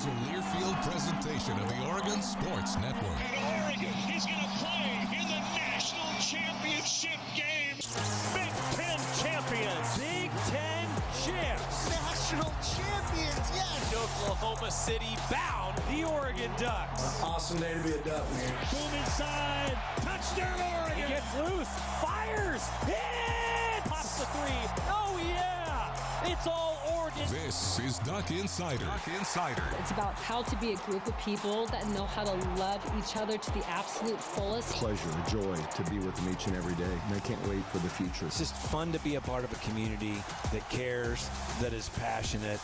is a Learfield presentation of the Oregon Sports Network. And Oregon is going to play in the national championship game. Big Ten champions. Big Ten champs. National champions, yes. Oklahoma City bound the Oregon Ducks. Awesome day to be a Duck, man. Boom inside. Touchdown Oregon. He gets loose. Fires. Hit. Pops the three. Oh, yeah. It's all Oregon. This is Duck Insider. It's about how to be a group of people that know how to love each other to the absolute fullest. Pleasure, joy to be with them each and every day. And I can't wait for the future. It's just fun to be a part of a community that cares, that is passionate,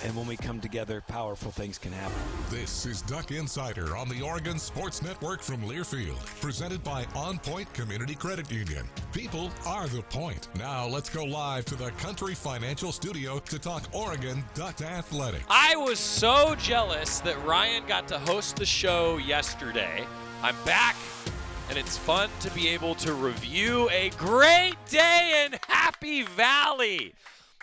and when we come together, powerful things can happen. This is Duck Insider on the Oregon Sports Network from Learfield, presented by OnPoint Community Credit Union. People are the point. Now let's go live to the Country Financial Studio to talk Oregon Duck Athletics. I was so jealous that Ryan got to host the show yesterday. I'm back, and it's fun to be able to review a great day in Happy Valley.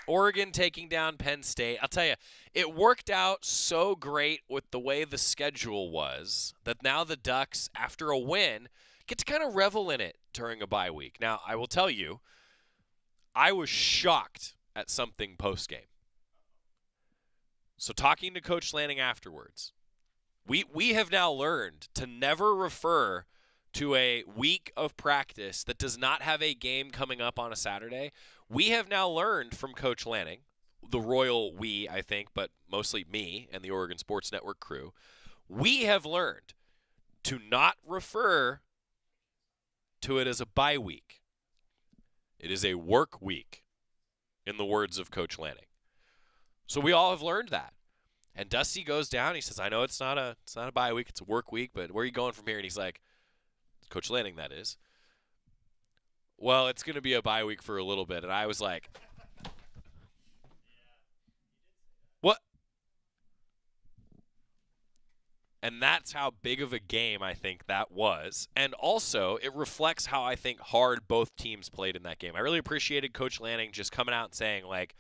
Oregon taking down Penn State. I'll tell you, it worked out so great with the way the schedule was that now the Ducks, after a win, get to kind of revel in it during a bye week. Now, I will tell you, I was shocked at something post-game. So talking to Coach Lanning afterwards, we have now learned to never refer to a week of practice that does not have a game coming up on a Saturday. We have now learned from Coach Lanning, the royal we, I think, but mostly me and the Oregon Sports Network crew, we have learned to not refer to it as a bye week. It is a work week, in the words of Coach Lanning. So we all have learned that. And Dusty goes down. He says, I know it's not a bye week. It's a work week, but where are you going from here? And he's like, Coach Lanning, that is. Well, it's going to be a bye week for a little bit. And I was like, what? And that's how big of a game I think that was. And also, it reflects how I think hard both teams played in that game. I really appreciated Coach Lanning just coming out and saying, like,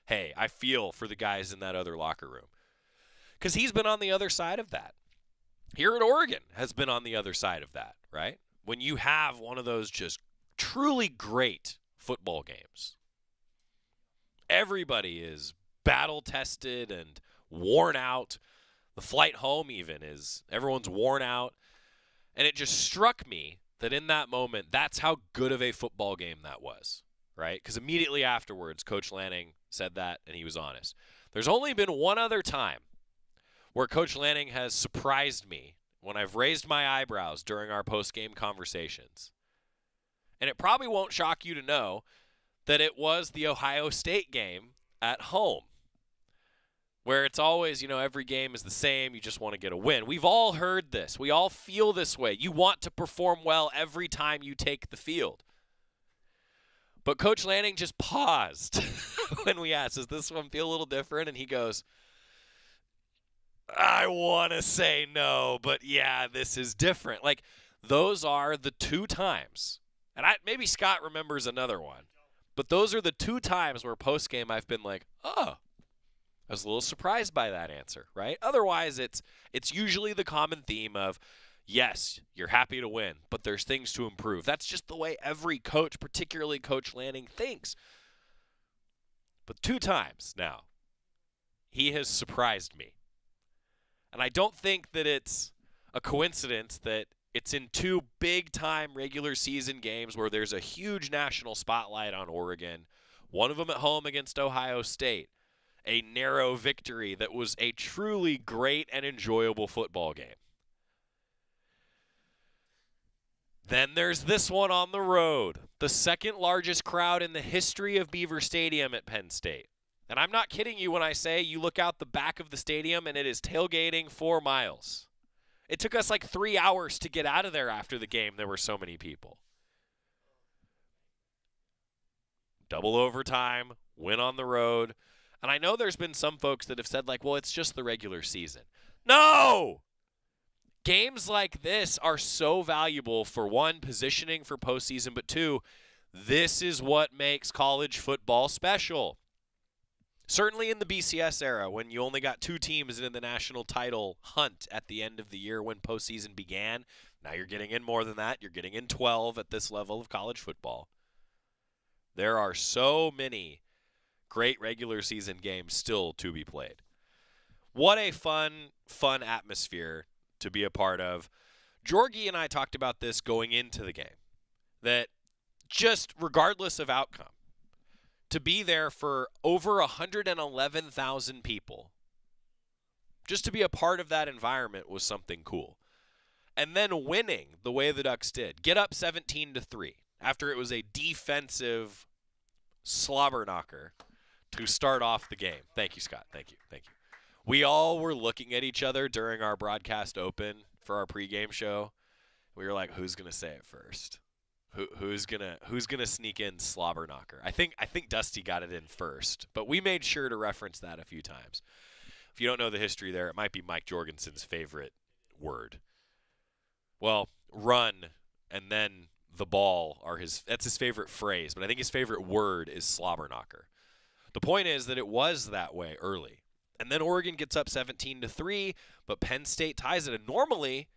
hey, I feel for the guys in that other locker room. Because he's been on the other side of that. Here at Oregon has been on the other side of that, right? When you have one of those just truly great football games. Everybody is battle-tested and worn out. The flight home even is, everyone's worn out. And it just struck me that in that moment, that's how good of a football game that was, right? Because immediately afterwards, Coach Lanning said that, and he was honest. There's only been one other time where Coach Lanning has surprised me when I've raised my eyebrows during our post-game conversations. And it probably won't shock you to know that it was the Ohio State game at home, where it's always, every game is the same. You just want to get a win. We've all heard this. We all feel this way. You want to perform well every time you take the field. But Coach Lanning just paused when we asked, does this one feel a little different? And he goes, I want to say no, but yeah, this is different. Like, those are the two times. And maybe Scott remembers another one. But those are the two times where post-game I've been like, oh, I was a little surprised by that answer, right? Otherwise, it's usually the common theme of, yes, you're happy to win, but there's things to improve. That's just the way every coach, particularly Coach Lanning, thinks. But two times now, he has surprised me. And I don't think that it's a coincidence that it's in two big-time regular season games where there's a huge national spotlight on Oregon, one of them at home against Ohio State, a narrow victory that was a truly great and enjoyable football game. Then there's this one on the road, the second largest crowd in the history of Beaver Stadium at Penn State. And I'm not kidding you when I say you look out the back of the stadium and it is tailgating 4 miles. It took us like 3 hours to get out of there after the game. There were so many people. Double overtime, win on the road. And I know there's been some folks that have said, like, well, it's just the regular season. No! Games like this are so valuable for, one, positioning for postseason, but two, this is what makes college football special. Certainly in the BCS era, when you only got 2 teams in the national title hunt at the end of the year when postseason began. Now you're getting in more than that. You're getting in 12 at this level of college football. There are so many great regular season games still to be played. What a fun atmosphere to be a part of. Jorgie and I talked about this going into the game, that just regardless of outcome, to be there for over 111,000 people, just to be a part of that environment was something cool. And then winning the way the Ducks did, get up 17-3 after it was a defensive slobber knocker to start off the game. Thank you, Scott. Thank you. We all were looking at each other during our broadcast open for our pregame show. We were like, who's going to say it first? Who's gonna sneak in slobber knocker? I think Dusty got it in first, but we made sure to reference that a few times. If you don't know the history there, it might be Mike Jorgensen's favorite word. Well, run and then the ball that's his favorite phrase, but I think his favorite word is slobber knocker. The point is that it was that way early. And then Oregon gets up 17-3, but Penn State ties it. And normally,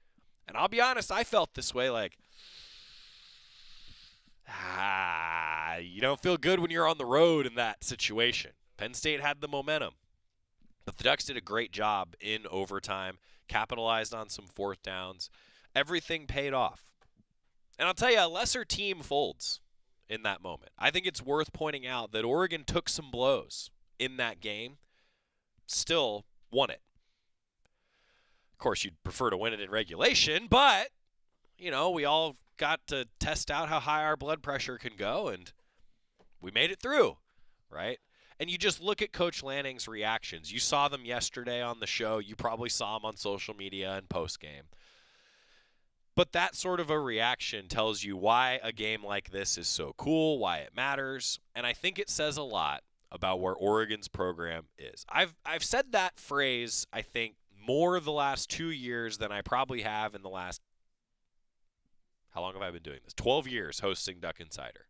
and I'll be honest, I felt this way, like, you don't feel good when you're on the road in that situation. Penn State had the momentum. But the Ducks did a great job in overtime, capitalized on some fourth downs. Everything paid off. And I'll tell you, a lesser team folds in that moment. I think it's worth pointing out that Oregon took some blows in that game, still won it. Of course, you'd prefer to win it in regulation, but, we all got to test out how high our blood pressure can go, and we made it through, right? And you just look at Coach Lanning's reactions. You saw them yesterday on the show. You probably saw them on social media and postgame. But that sort of a reaction tells you why a game like this is so cool, why it matters, and I think it says a lot about where Oregon's program is. I've said that phrase, I think, more the last 2 years than I probably have in the last, how long have I been doing this? 12 years hosting Duck Insider.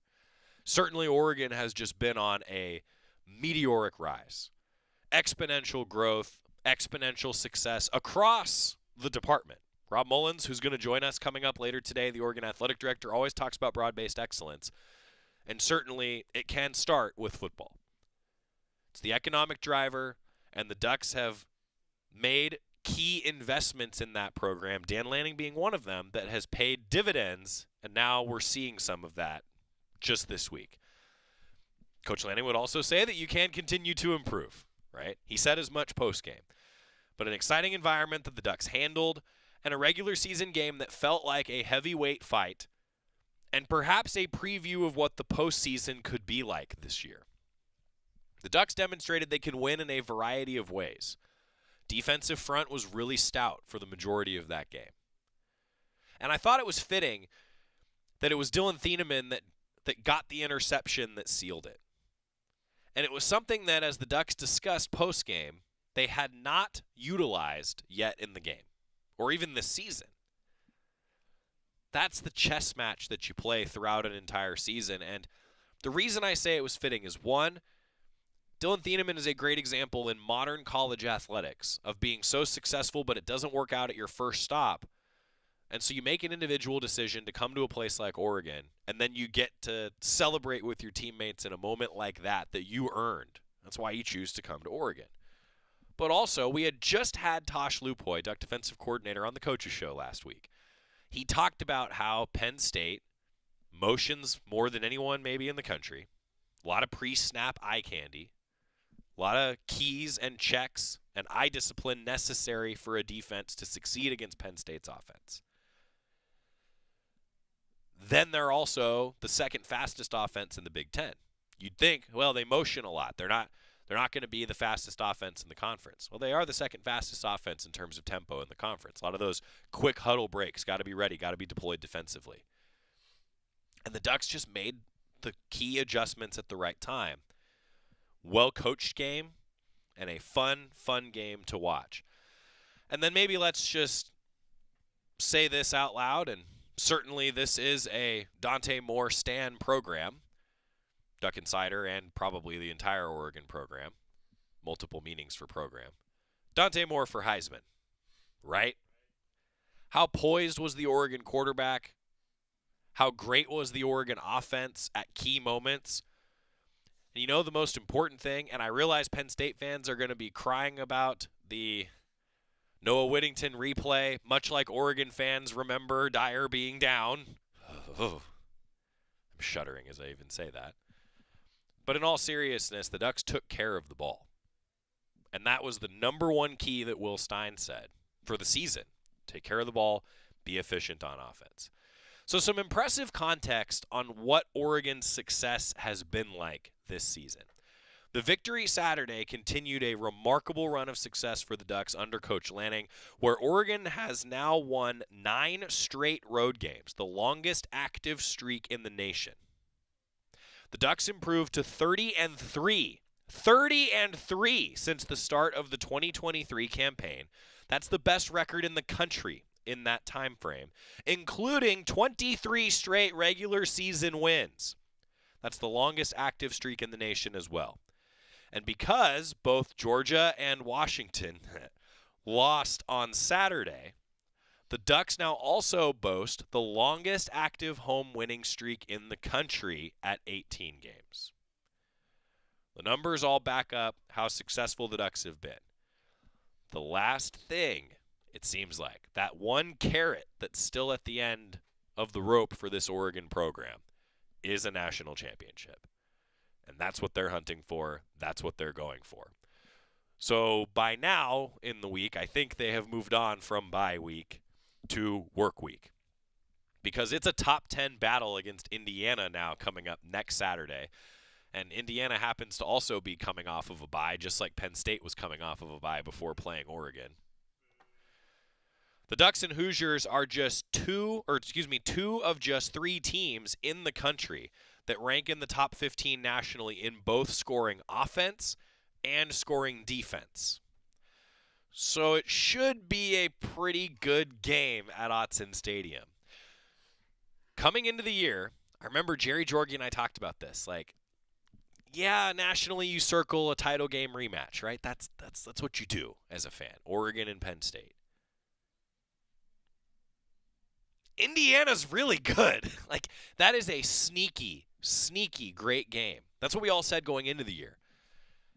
Certainly Oregon has just been on a meteoric rise. Exponential growth, exponential success across the department. Rob Mullens, who's going to join us coming up later today, the Oregon Athletic Director, always talks about broad-based excellence. And certainly it can start with football. It's the economic driver, and the Ducks have made key investments in that program, Dan Lanning being one of them, that has paid dividends, and now we're seeing some of that just this week. Coach Lanning would also say that you can continue to improve, right? He said as much postgame. But an exciting environment that the Ducks handled, and a regular season game that felt like a heavyweight fight, and perhaps a preview of what the postseason could be like this year. The Ducks demonstrated they can win in a variety of ways. Defensive front was really stout for the majority of that game. And I thought it was fitting that it was Dylan Thieneman that got the interception that sealed it. And it was something that, as the Ducks discussed post-game, they had not utilized yet in the game, or even this season. That's the chess match that you play throughout an entire season. And the reason I say it was fitting is, one, Dylan Thieneman is a great example in modern college athletics of being so successful, but it doesn't work out at your first stop. And so you make an individual decision to come to a place like Oregon, and then you get to celebrate with your teammates in a moment like that you earned. That's why you choose to come to Oregon. But also, we had just had Tosh Lupoy, Duck defensive coordinator, on the Coaches Show last week. He talked about how Penn State motions more than anyone maybe in the country, a lot of pre-snap eye candy, a lot of keys and checks and eye discipline necessary for a defense to succeed against Penn State's offense. Then they're also the second fastest offense in the Big Ten. You'd think, well, they motion a lot. They're not going to be the fastest offense in the conference. Well, they are the second fastest offense in terms of tempo in the conference. A lot of those quick huddle breaks, got to be ready, got to be deployed defensively. And the Ducks just made the key adjustments at the right time. Well-coached game and a fun game to watch. And then maybe let's just say this out loud, and certainly this is a Dante Moore Stan program, Duck Insider and probably the entire Oregon program. multiple meanings for program. Dante Moore for Heisman, right? How poised was the Oregon quarterback? How great was the Oregon offense at key moments? And you know the most important thing, and I realize Penn State fans are going to be crying about the Noah Whittington replay, much like Oregon fans remember Dyer being down. I'm shuddering as I even say that. But in all seriousness, the Ducks took care of the ball. And that was the number one key that Will Stein said for the season. Take care of the ball, be efficient on offense. So some impressive context on what Oregon's success has been like this season. The victory Saturday continued a remarkable run of success for the Ducks under Coach Lanning, where Oregon has now won 9 straight road games, the longest active streak in the nation. The Ducks improved to 30-3. 30-3 since the start of the 2023 campaign. That's the best record in the country in that time frame, including 23 straight regular season wins. That's the longest active streak in the nation as well. And because both Georgia and Washington lost on Saturday, the Ducks now also boast the longest active home winning streak in the country at 18 games. The numbers all back up how successful the Ducks have been. The last thing, it seems like, that one carrot that's still at the end of the rope for this Oregon program is a national championship. And that's what they're hunting for. That's what they're going for. So by now in the week, I think they have moved on from bye week to work week. Because it's a top 10 battle against Indiana now coming up next Saturday. And Indiana happens to also be coming off of a bye, just like Penn State was coming off of a bye before playing Oregon. The Ducks and Hoosiers are two of just 3 teams in the country that rank in the top 15 nationally in both scoring offense and scoring defense. So it should be a pretty good game at Autzen Stadium. Coming into the year, I remember Jerry Jorge and I talked about this. Yeah, nationally you circle a title game rematch, right? That's what you do as a fan. Oregon and Penn State. Indiana's really good. That is a sneaky great game. That's what we all said going into the year.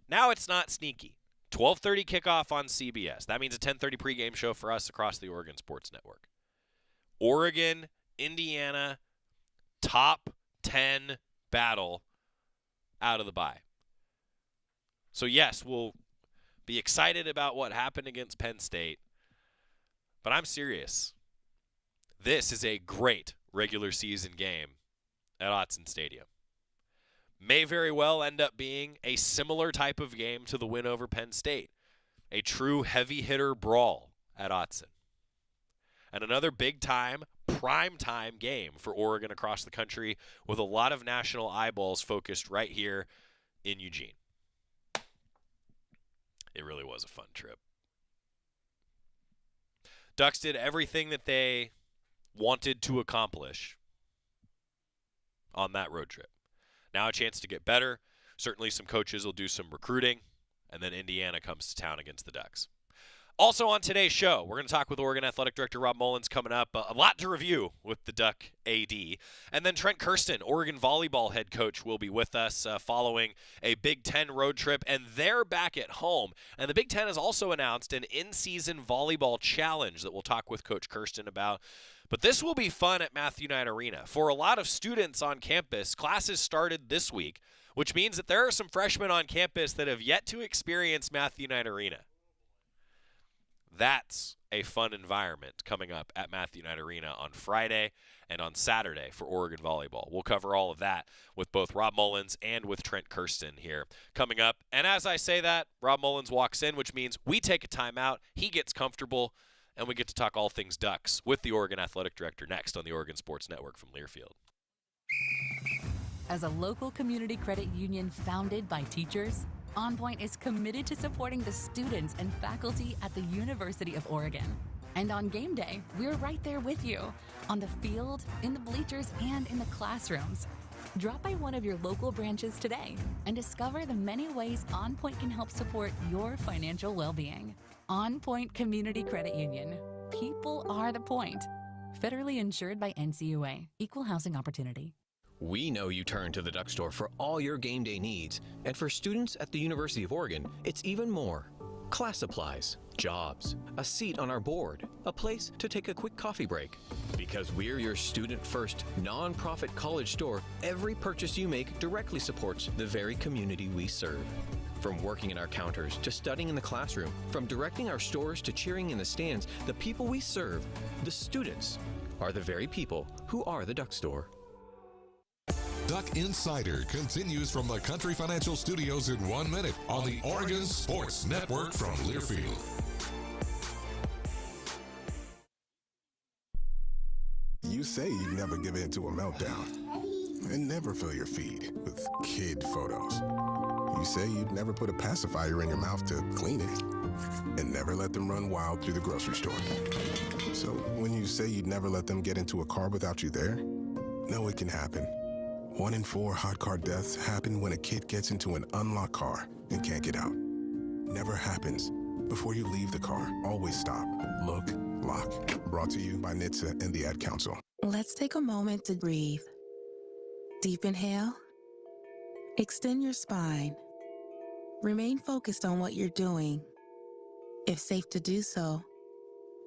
Now it's not sneaky. 12:30 kickoff on CBS. That means a 10:30 pregame show for us across the Oregon Sports Network. Oregon, Indiana, top 10 battle out of the bye. So yes, we'll be excited about what happened against Penn State, but I'm serious. This is a great regular season game at Autzen Stadium. May very well end up being a similar type of game to the win over Penn State. A true heavy hitter brawl at Autzen. And another big time, prime time game for Oregon across the country with a lot of national eyeballs focused right here in Eugene. It really was a fun trip. Ducks did everything that they wanted to accomplish on that road trip. Now a chance to get better. Certainly some coaches will do some recruiting, and then Indiana comes to town against the Ducks. Also on today's show, we're going to talk with Oregon Athletic Director Rob Mullens coming up. A lot to review with the Duck AD. And then Trent Kersten, Oregon Volleyball head coach, will be with us following a Big Ten road trip. And they're back at home. And the Big Ten has also announced an in-season volleyball challenge that we'll talk with Coach Kersten about. But this will be fun at Matthew Knight Arena. For a lot of students on campus, classes started this week, which means that there are some freshmen on campus that have yet to experience Matthew Knight Arena. That's a fun environment coming up at Matthew Knight Arena on Friday and on Saturday for Oregon Volleyball. We'll cover all of that with both Rob Mullens and with Trent Kersten here coming up. And as I say that, Rob Mullens walks in, which means we take a timeout, he gets comfortable, and we get to talk all things Ducks with the Oregon Athletic Director next on the Oregon Sports Network from Learfield. As a local community credit union founded by teachers, OnPoint is committed to supporting the students and faculty at the University of Oregon. And on game day, we're right there with you, on the field, in the bleachers, and in the classrooms. Drop by one of your local branches today and discover the many ways OnPoint can help support your financial well-being. OnPoint Community Credit Union. People are the point. Federally insured by NCUA. Equal housing opportunity. We know you turn to the Duck Store for all your game day needs. And for students at the University of Oregon, it's even more. Class supplies, jobs, a seat on our board, a place to take a quick coffee break. Because we're your student-first, non-profit college store, every purchase you make directly supports the very community we serve. From working in our counters to studying in the classroom, from directing our stores to cheering in the stands, the people we serve, the students, are the very people who are the Duck Store. Duck Insider continues from the Country Financial Studios in 1 minute on the Oregon Sports Network from Learfield. You say you'd never give in to a meltdown and never fill your feed with kid photos. You say you'd never put a pacifier in your mouth to clean it and never let them run wild through the grocery store. So when you say you'd never let them get into a car without you there, no, it can happen. 1 in 4 hot car deaths happen when a kid gets into an unlocked car and can't get out. Never happens. Before you leave the car, always stop, look, lock. Brought to you by NHTSA and the Ad Council. Let's take a moment to breathe. Deep inhale. Extend your spine. Remain focused on what you're doing. If safe to do so,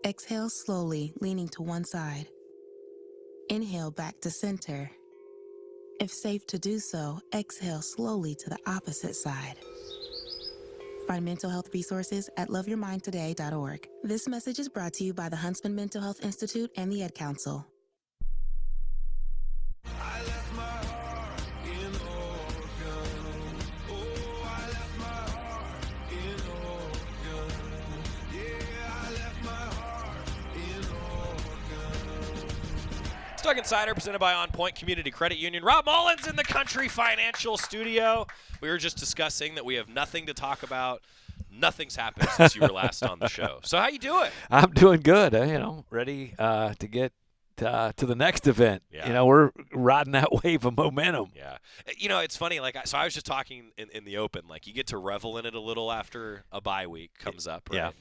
exhale slowly, leaning to one side. Inhale back to center. If safe to do so, exhale slowly to the opposite side. Find mental health resources at loveyourmindtoday.org. This message is brought to you by the Huntsman Mental Health Institute and the Ad Council. Duck Insider presented by OnPoint Community Credit Union. Rob Mullens in the Country Financial Studio. We were just discussing that we have nothing to talk about. Nothing's happened since you were last on the show. So how you doing? I'm doing good. Ready to get to the next event. Yeah. We're riding that wave of momentum. Yeah. It's funny. So I was just talking in the open. Like, you get to revel in it a little after a bye week comes up, right? Yeah.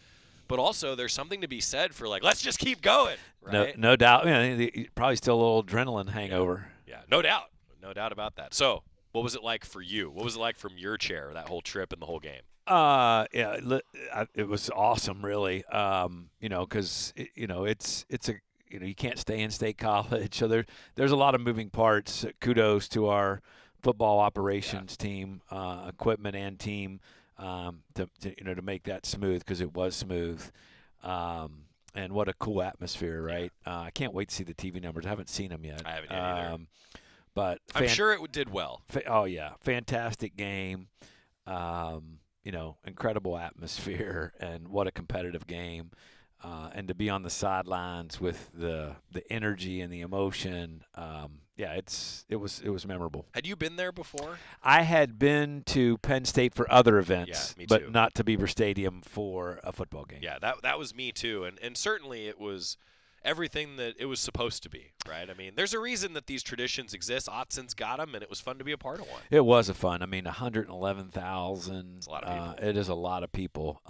But also, there's something to be said for, let's just keep going, right? No doubt. Probably still a little adrenaline hangover. Yeah, no doubt. No doubt about that. So, what was it like for you? What was it like from your chair, that whole trip and the whole game? It was awesome, really. Because it's a you can't stay in state college, so there's a lot of moving parts. Kudos to our football operations team, equipment and team. To make that smooth, because it was smooth, and what a cool atmosphere, right? I can't wait to see the TV numbers. I haven't seen them yet. I haven't yet either. But I'm sure it did well. Oh yeah, fantastic game. Incredible atmosphere, and what a competitive game. And to be on the sidelines with the energy and the emotion. It was memorable. Had you been there before? I had been to Penn State for other events, me too. but not to Beaver Stadium for a football game. Yeah, that was me too, and certainly it was everything that it was supposed to be, right? I mean, there's a reason that these traditions exist. Otson's got them, and it was fun to be a part of one. It was a fun. 111,000. It's a lot of people. It is a lot of people.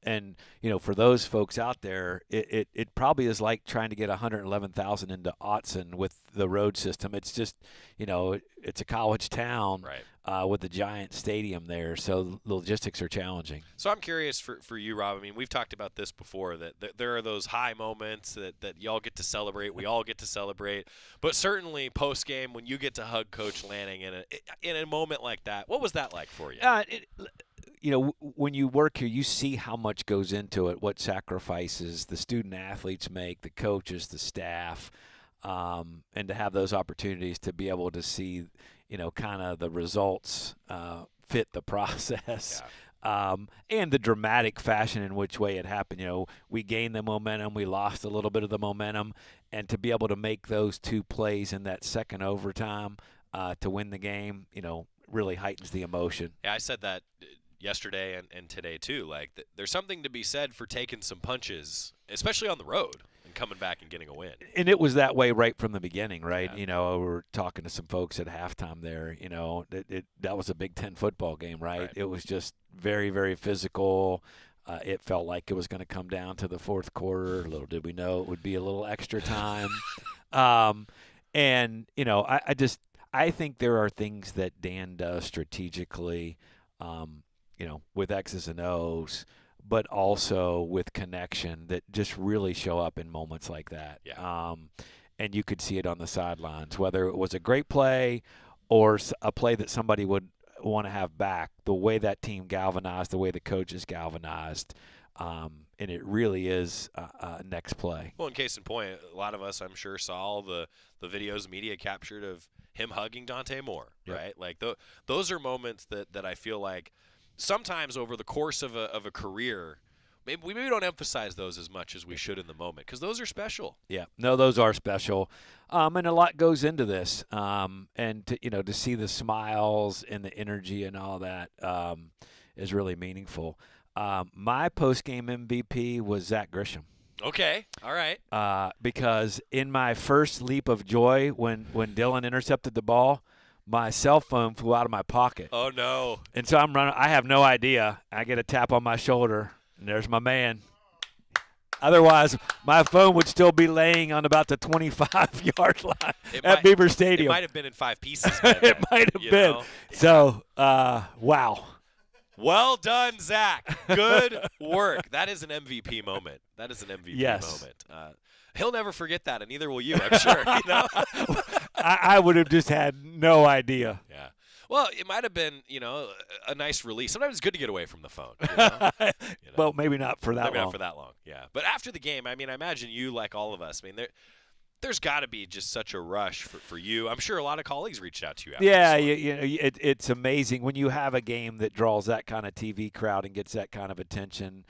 And for those folks out there, it probably is like trying to get 111,000 into Otson with the road system. It's just, it's a college town, right? With a giant stadium there, so the logistics are challenging. So I'm curious for you, Rob. I mean, we've talked about this before, that there are those high moments that y'all get to celebrate, we all get to celebrate, but certainly post-game when you get to hug Coach Lanning in a moment like that, what was that like for you? When you work here, you see how much goes into it, what sacrifices the student-athletes make, the coaches, the staff, and to have those opportunities to be able to see – kind of the results fit the process. Yeah. And the dramatic fashion in which way it happened. We gained the momentum, we lost a little bit of the momentum, and to be able to make those two plays in that second overtime to win the game, really heightens the emotion. Yeah, I said that yesterday and today too. There's something to be said for taking some punches, especially on the road. and coming back and getting a win. And it was that way right from the beginning, right? Yeah. You know, we were talking to some folks at halftime there. You know, that was a Big Ten football game, right? It was just very, very physical. It felt like it was going to come down to the fourth quarter. Little did we know it would be a little extra time. And, you know, I think there are things that Dan does strategically, you know, with X's and O's, but also with connection that just really show up in moments like that. Yeah. And you could see it on the sidelines, whether it was a great play or a play that somebody would want to have back, the way that team galvanized, the way the coaches galvanized, and it really is next play. Well, in case in point, a lot of us, I'm sure, saw all the videos media captured of him hugging Dante Moore, right? Like those are moments that I feel like sometimes over the course of a career, we maybe don't emphasize those as much as we should in the moment because those are special. Yeah, no, those are special, and a lot goes into this. And to see the smiles and the energy and all that is really meaningful. My post-game MVP was Zach Grisham. Okay, all right. Because in my first leap of joy when Dylan intercepted the ball, my cell phone flew out of my pocket. Oh, no. And so I'm running. I have no idea. I get a tap on my shoulder, and there's my man. Otherwise, my phone would still be laying on about the 25-yard line at Beaver Stadium. It might have been in 5 pieces. It might have been. Know? So, wow. Well done, Zach. Good work. That is an MVP moment. That is an MVP moment. He'll never forget that, and neither will you, I'm sure. You know? I would have just had no idea. Yeah. Well, it might have been, a nice release. Sometimes it's good to get away from the phone. You know? Well, maybe not for that long. Maybe not for that long, yeah. But after the game, I mean, I imagine you, like all of us, there's got to be just such a rush for you. I'm sure a lot of colleagues reached out to you after this. It's amazing when you have a game that draws that kind of TV crowd and gets that kind of attention.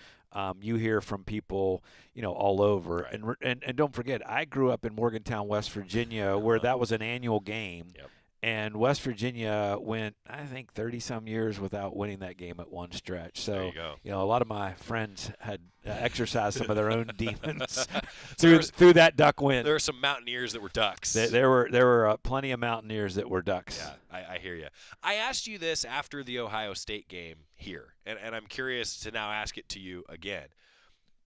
You hear from people, all over. Right. And don't forget, I grew up in Morgantown, West Virginia, where that was an annual game. Yep. And West Virginia went, I think, 30-some years without winning that game at one stretch. So, there you go. A lot of my friends had exercised some of their own demons through that Duck win. There were some Mountaineers that were Ducks. There were plenty of Mountaineers that were Ducks. Yeah, I hear you. I asked you this after the Ohio State game here, and I'm curious to now ask it to you again.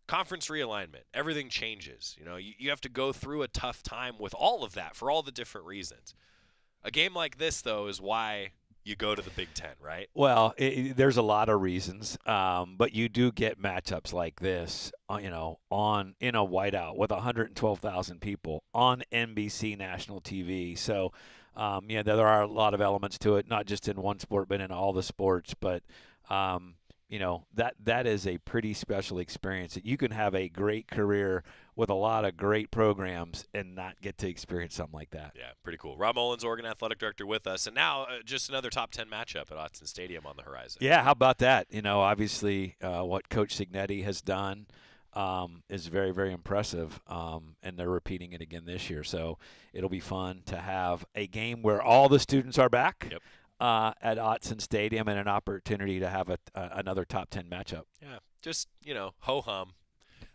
Conference realignment, everything changes. You have to go through a tough time with all of that for all the different reasons. A game like this, though, is why you go to the Big Ten, right? Well, there's a lot of reasons, but you do get matchups like this, in a whiteout with 112,000 people on NBC national TV. So, there are a lot of elements to it, not just in one sport, but in all the sports. But, that is a pretty special experience. You can have a great career with a lot of great programs and not get to experience something like that. Yeah, pretty cool. Rob Mullens, Oregon Athletic Director, with us. And now just another top 10 matchup at Autzen Stadium on the horizon. Yeah, how about that? Obviously what Coach Cignetti has done is very, very impressive, and they're repeating it again this year. So it'll be fun to have a game where all the students are back. Yep. At Autzen Stadium, and an opportunity to have another top 10 matchup. Yeah, just, ho-hum.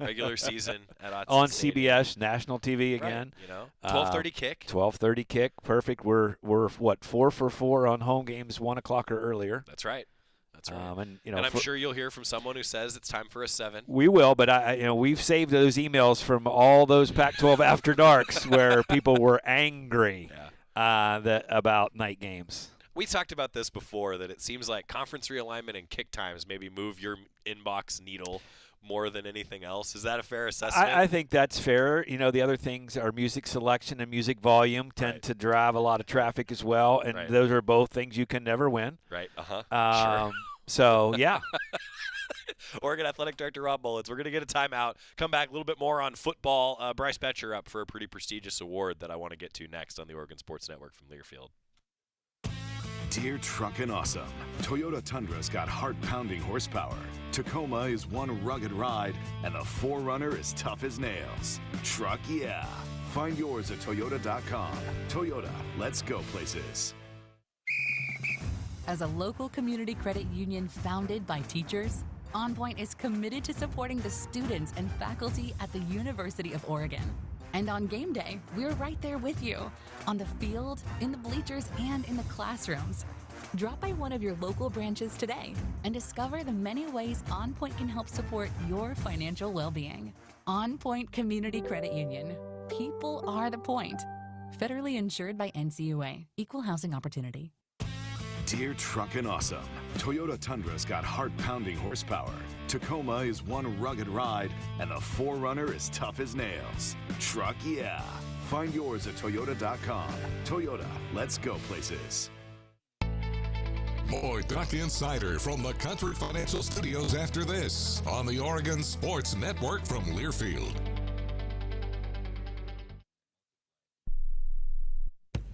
Regular season at Autzen on Stadium. CBS national TV again. Right, 12:30 kick. 12:30 kick, perfect. We're what 4 for 4 on home games, 1 o'clock or earlier. That's right. That's right. And I'm sure you'll hear from someone who says it's time for a 7. We will, but we've saved those emails from all those Pac-12 after darks where people were angry about night games. We talked about this before, that it seems like conference realignment and kick times maybe move your inbox needle more than anything else. Is that a fair assessment? I think that's fair. The other things are music selection and music volume tend to drive a lot of traffic as well, and those are both things you can never win. Right. Sure. So, yeah. Oregon Athletic Director Rob Mullens. We're going to get a timeout. Come back a little bit more on football. Bryce Betcher up for a pretty prestigious award that I want to get to next on the Oregon Sports Network from Learfield. Dear Truckin' Awesome, Toyota Tundra's got heart-pounding horsepower. Tacoma is one rugged ride, and the 4Runner is tough as nails. Truck yeah. Find yours at Toyota.com. Toyota, let's go places. As a local community credit union founded by teachers, OnPoint is committed to supporting the students and faculty at the University of Oregon. And on game day, we're right there with you, on the field, in the bleachers, and in the classrooms. Drop by one of your local branches today and discover the many ways OnPoint can help support your financial well-being. OnPoint Community Credit Union. People are the point. Federally insured by NCUA. Equal housing opportunity. Dear Truckin' Awesome, Toyota Tundra's got heart-pounding horsepower. Tacoma is one rugged ride, and the 4Runner is tough as nails. Truck yeah. Find yours at toyota.com. Toyota, let's go places. More Duck Insider from the Country Financial Studios after this on the Oregon Sports Network from Learfield.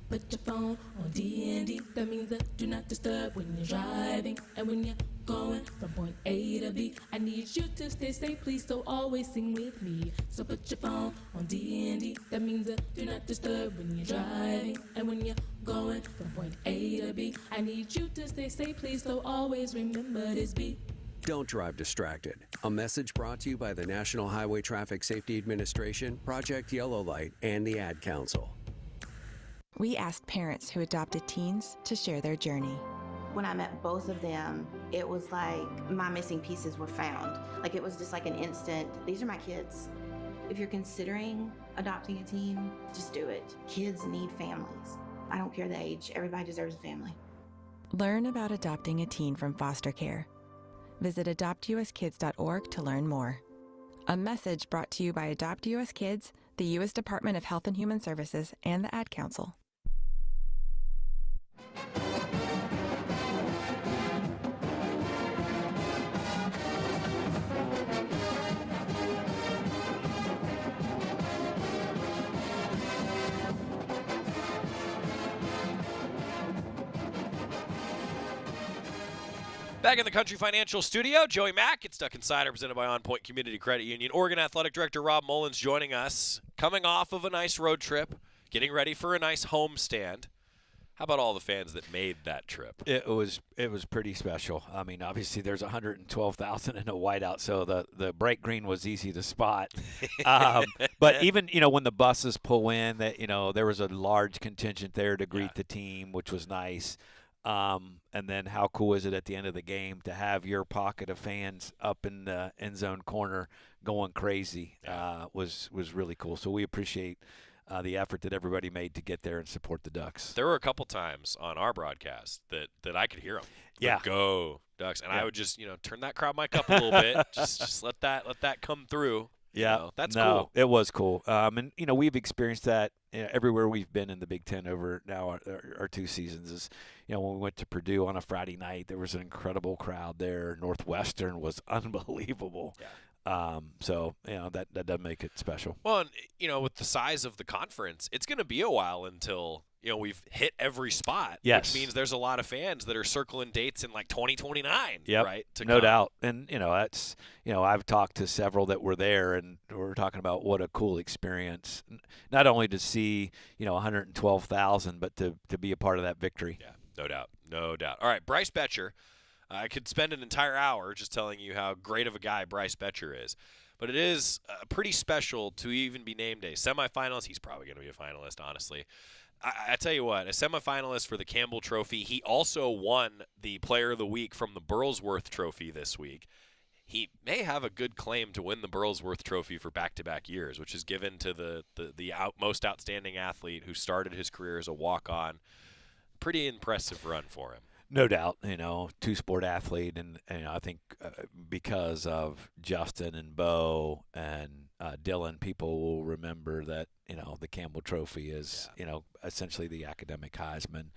Put your phone on D&D, that means that do not disturb when you're driving. And when you're going from point A to B, I need you to stay safe, please, so always sing with me. So put your phone on D&D, that means that do not disturb when you're driving. And when you're going from point A to B, I need you to stay safe, please, so always remember this beat. Don't drive distracted. A message brought to you by the National Highway Traffic Safety Administration, Project Yellow Light, and the Ad Council. We asked parents who adopted teens to share their journey. When I met both of them, it was like my missing pieces were found. Like it was just like an instant, these are my kids. If you're considering adopting a teen, just do it. Kids need families. I don't care the age, everybody deserves a family. Learn about adopting a teen from foster care. Visit adoptuskids.org to learn more. A message brought to you by Adopt US Kids, the U.S. Department of Health and Human Services, and the Ad Council. Back in the Country Financial Studio, Joey Mack. It's Duck Insider presented by OnPoint Community Credit Union. Oregon Athletic Director Rob Mullens joining us, coming off of a nice road trip, getting ready for a nice homestand. How about all the fans that made that trip? It was pretty special. I mean, obviously there's 112,000 in a whiteout, so the bright green was easy to spot. But even when the buses pull in, there was a large contingent there to greet the team, which was nice. And then how cool is it at the end of the game to have your pocket of fans up in the end zone corner going crazy? Was really cool. So we appreciate the effort that everybody made to get there and support the Ducks. There were a couple times on our broadcast that I could hear them. Yeah. Go Ducks. And I would just, turn that crowd mic up a little bit. Just let that come through. Yeah. That's cool. It was cool. And we've experienced that everywhere we've been in the Big Ten over now our 2 seasons. Is when we went to Purdue on a Friday night, there was an incredible crowd there. Northwestern was unbelievable. Yeah. So that does make it special. Well, and, with the size of the conference, it's going to be a while until we've hit every spot. Yes. Which means there's a lot of fans that are circling dates in like 2029. Yep. Right. No doubt. And that's I've talked to several that were there, and we're talking about what a cool experience. Not only to see 112,000, but to be a part of that victory. Yeah. No doubt. All right, Bryce Betcher. I could spend an entire hour just telling you how great of a guy Bryce Betcher is. But it is pretty special to even be named a semifinalist. He's probably going to be a finalist, honestly. I tell you what, a semifinalist for the Campbell Trophy. He also won the Player of the Week from the Burlsworth Trophy this week. He may have a good claim to win the Burlsworth Trophy for back-to-back years, which is given to the most outstanding athlete who started his career as a walk-on. Pretty impressive run for him. No doubt, two-sport athlete, and I think because of Justin and Bo and Dylan, people will remember that the Campbell Trophy is essentially the academic Heisman,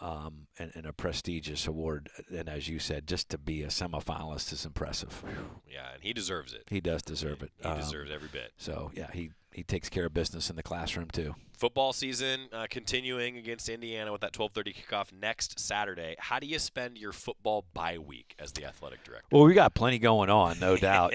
and a prestigious award. And as you said, just to be a semifinalist is impressive. Yeah, and he deserves it. He does deserve it. He deserves every bit. So yeah, he takes care of business in the classroom too. Football season continuing against Indiana with that 12:30 kickoff next Saturday. How do you spend your football bye week as the athletic director? Well, we got plenty going on, no doubt.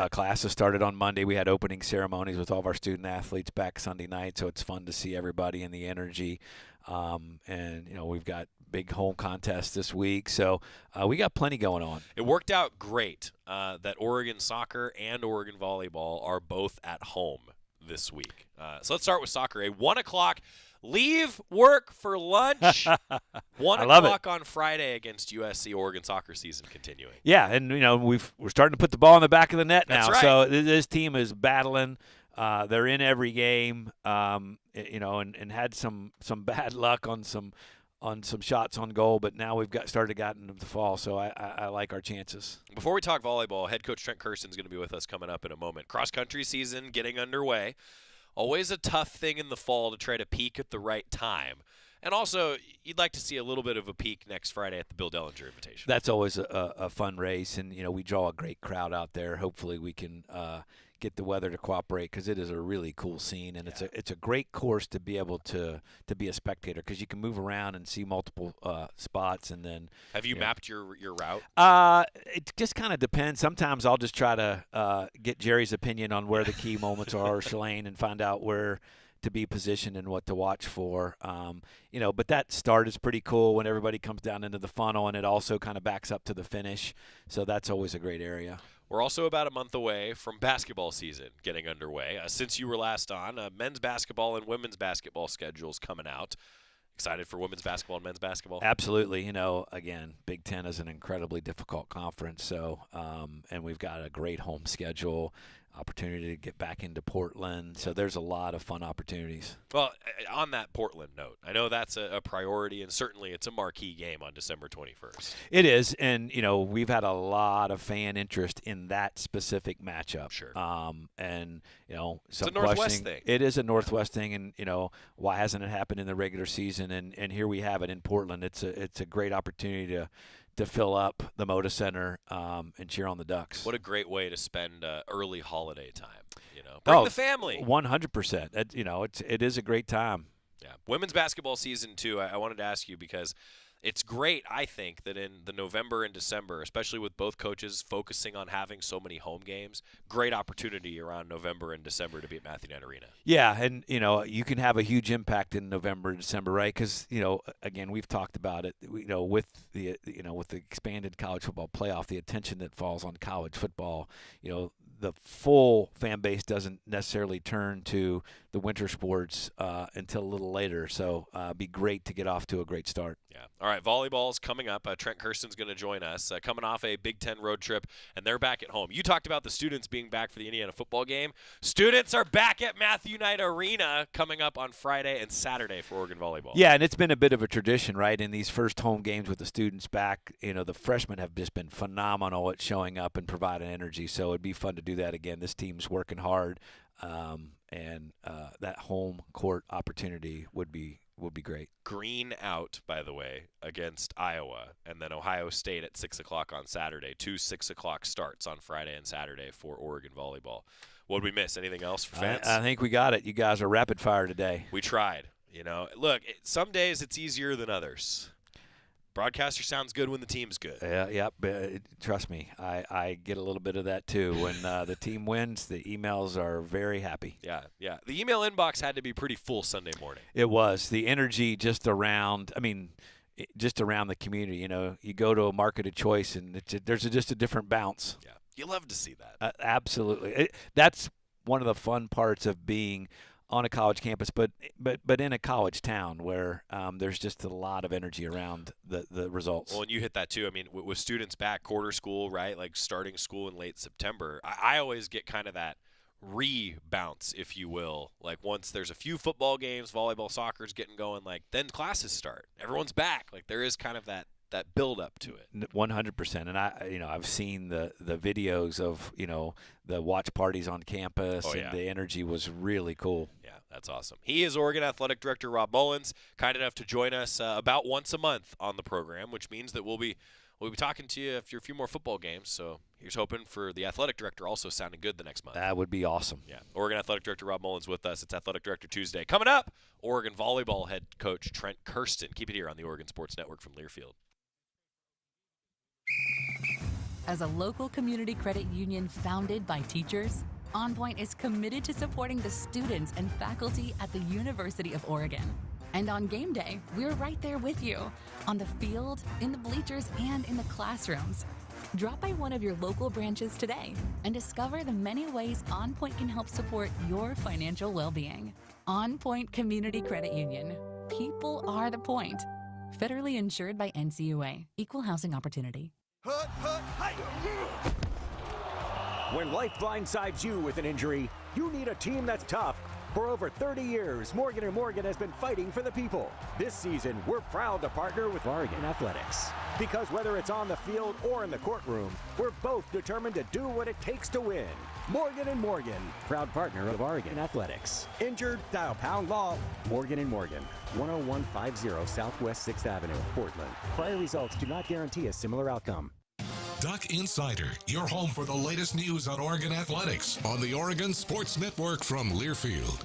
Classes started on Monday. We had opening ceremonies with all of our student athletes back Sunday night, so it's fun to see everybody and the energy. And, we've got big home contest this week. So we got plenty going on. It worked out great that Oregon soccer and Oregon volleyball are both at home this week. So let's start with soccer. A 1 o'clock leave work for lunch. 1 o'clock on Friday against USC. Oregon soccer season continuing. Yeah, and we're starting to put the ball in the back of the net now. That's right. So this team is battling. They're in every game. And had some bad luck on some shots on goal, but now we've started getting them to fall. So I like our chances. Before we talk volleyball, head coach Trent Kersten is going to be with us coming up in a moment. Cross country season getting underway. Always a tough thing in the fall to try to peak at the right time. And also, you'd like to see a little bit of a peak next Friday at the Bill Dellinger Invitation. That's always a fun race, and we draw a great crowd out there. Hopefully we can get the weather to cooperate, because it is a really cool scene, and it's a great course to be able to be a spectator, because you can move around and see multiple spots. And then have you mapped your route? It just kind of depends. Sometimes I'll just try to get Jerry's opinion on where the key moments are, or Shalane, and find out where to be positioned and what to watch for. But that start is pretty cool when everybody comes down into the funnel, and it also kind of backs up to the finish. So that's always a great area. We're also about a month away from basketball season getting underway. Since you were last on, men's basketball and women's basketball schedules coming out. Excited for women's basketball and men's basketball? Absolutely. Again, Big Ten is an incredibly difficult conference. So, and we've got a great home schedule, opportunity to get back into Portland. So there's a lot of fun opportunities. Well, on that Portland note, I know that's a priority, and certainly it's a marquee game on December 21st. It is, and we've had a lot of fan interest in that specific matchup. Sure. And it's a Northwest thing. It is a Northwest thing, and why hasn't it happened in the regular season? And here we have it in Portland. It's a great opportunity to fill up the Moda Center and cheer on the Ducks. What a great way to spend early holiday time. Bring the family. 100%. It is a great time. Yeah. Women's basketball season, too, I wanted to ask you, because it's great, I think, that in the November and December, especially with both coaches focusing on having so many home games, great opportunity around November and December to be at Matthew Knight Arena. Yeah, and, you can have a huge impact in November and December, right? Because, again, we've talked about it, with the expanded college football playoff, the attention that falls on college football, the full fan base doesn't necessarily turn to the winter sports until a little later. So it'd be great to get off to a great start. Yeah. All right, volleyball's coming up. Trent Kersten's going to join us, coming off a Big Ten road trip, and they're back at home. You talked about the students being back for the Indiana football game. Students are back at Matthew Knight Arena coming up on Friday and Saturday for Oregon volleyball. Yeah, and it's been a bit of a tradition, right? In these first home games with the students back, the freshmen have just been phenomenal at showing up and providing energy. So it'd be fun to do that again. This team's working hard, and that home court opportunity would be great. Green out, by the way, against Iowa, and then Ohio State at 6 o'clock on Saturday. 2 6 o'clock starts on Friday and Saturday for Oregon volleyball. What did we miss? Anything else for fans? I think we got it. You guys are rapid fire today. We tried. Look, some days it's easier than others. Broadcaster sounds good when the team's good. Yeah, trust me, I get a little bit of that too. When the team wins, the emails are very happy. Yeah. The email inbox had to be pretty full Sunday morning. It was. The energy just around the community. You go to a market of choice, and there's just a different bounce. Yeah, you love to see that. Absolutely. That's one of the fun parts of being on a college campus, but in a college town where there's just a lot of energy around the results. Well, and you hit that too. I mean, with students back, quarter school, right? Like starting school in late September, I always get kind of that rebounce, if you will. Like once there's a few football games, volleyball, soccer's getting going, like then classes start. Everyone's back. Like there is kind of that build up to it. 100%. And I've seen the videos of, the watch parties on campus, and the energy was really cool. Yeah, that's awesome. He is Oregon Athletic Director Rob Mullens, kind enough to join us about once a month on the program, which means that we'll be talking to you after a few more football games. So here's hoping for the athletic director also sounding good the next month. That would be awesome. Yeah. Oregon Athletic Director Rob Mullens with us. It's Athletic Director Tuesday. Coming up, Oregon volleyball head coach Trent Kersten. Keep it here on the Oregon Sports Network from Learfield. As a local community credit union founded by teachers, OnPoint is committed to supporting the students and faculty at the University of Oregon. And on game day, we're right there with you, on the field, in the bleachers, and in the classrooms. Drop by one of your local branches today and discover the many ways OnPoint can help support your financial well-being. OnPoint Community Credit Union. People are the point. Federally insured by NCUA. Equal housing opportunity. When life blindsides you with an injury, you need a team that's tough. For over 30 years, Morgan & Morgan has been fighting for the people. This season, we're proud to partner with Oregon Athletics. Because whether it's on the field or in the courtroom, we're both determined to do what it takes to win. Morgan & Morgan, proud partner of Oregon Athletics. Injured? Dial pound law. Morgan & Morgan, 10150 Southwest 6th Avenue, Portland. Prior results do not guarantee a similar outcome. Duck Insider, your home for the latest news on Oregon athletics on the Oregon Sports Network from Learfield.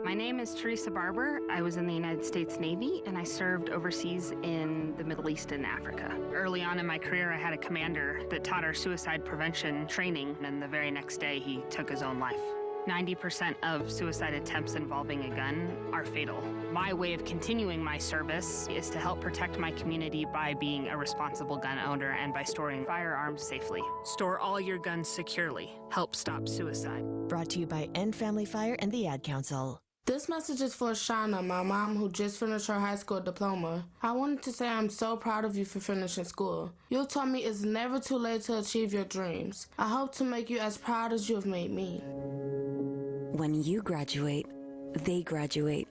My name is Teresa Barber. I was in the United States Navy, and I served overseas in the Middle East and Africa. Early on in my career, I had a commander that taught our suicide prevention training, and the very next day, he took his own life. 90% of suicide attempts involving a gun are fatal. My way of continuing my service is to help protect my community by being a responsible gun owner and by storing firearms safely. Store all your guns securely. Help stop suicide. Brought to you by End Family Fire and the Ad Council. This message is for Shauna, my mom who just finished her high school diploma. I wanted to say I'm so proud of you for finishing school. You told me it's never too late to achieve your dreams. I hope to make you as proud as you have made me. When you graduate, they graduate.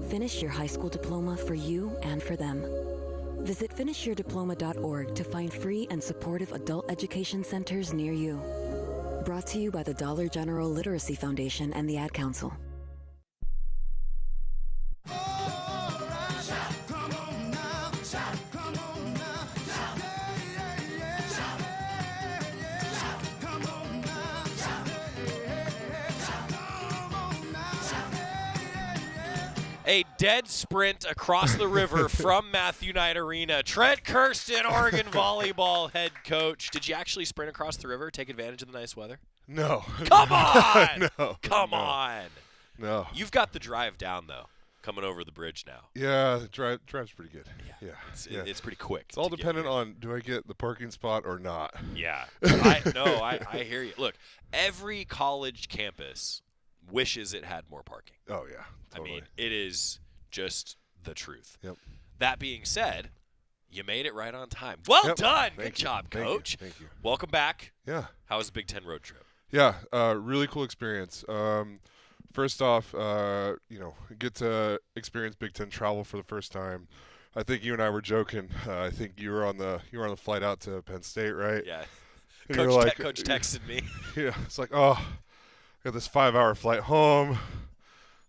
Finish your high school diploma for you and for them. Visit finishyourdiploma.org to find free and supportive adult education centers near you. Brought to you by the Dollar General Literacy Foundation and the Ad Council. A dead sprint across the river from Matthew Knight Arena. Trent Kersten, Oregon volleyball head coach. Did you actually sprint across the river, take advantage of the nice weather? No. Come on! No. Come on! No. You've got the drive down, though, coming over the bridge now. Yeah, the drive's pretty good. Yeah. It's pretty quick. It's all dependent on, do I get the parking spot or not? Yeah. I hear you. Look, every college campus wishes it had more parking. Oh, yeah. Totally. I mean, it is just the truth. Yep. That being said, you made it right on time. Well done. Good job, Coach. Thank you. Welcome back. Yeah. How was the Big Ten road trip? Yeah, really cool experience. First off, get to experience Big Ten travel for the first time. I think you and I were joking. I think you were on the flight out to Penn State, right? Yeah. Coach texted me. Yeah. It's like, oh, I got this 5-hour flight home.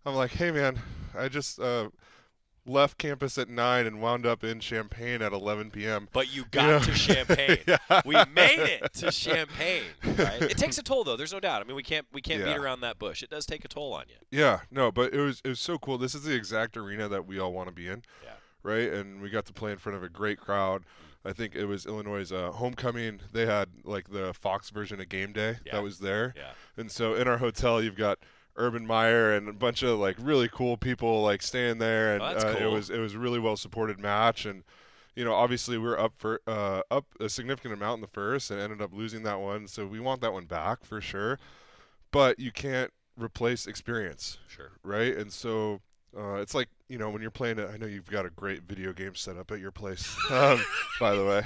I'm like, hey, man, I just left campus at 9 and wound up in Champaign at 11 p.m. But you got to Champaign. Yeah. We made it to Champaign. Right? It takes a toll, though. There's no doubt. I mean, we can't beat around that bush. It does take a toll on you. Yeah, no, but it was so cool. This is the exact arena that we all want to be in, right? And we got to play in front of a great crowd. I think it was Illinois' homecoming. They had like the Fox version of Game Day that was there. Yeah. And so in our hotel, you've got Urban Meyer and a bunch of like really cool people like staying there, and cool. it was a really well supported match. And obviously we were up a significant amount in the first and ended up losing that one, so we want that one back for sure. But you can't replace experience, right? And so it's like when you're playing it. I know you've got a great video game set up at your place, by the way.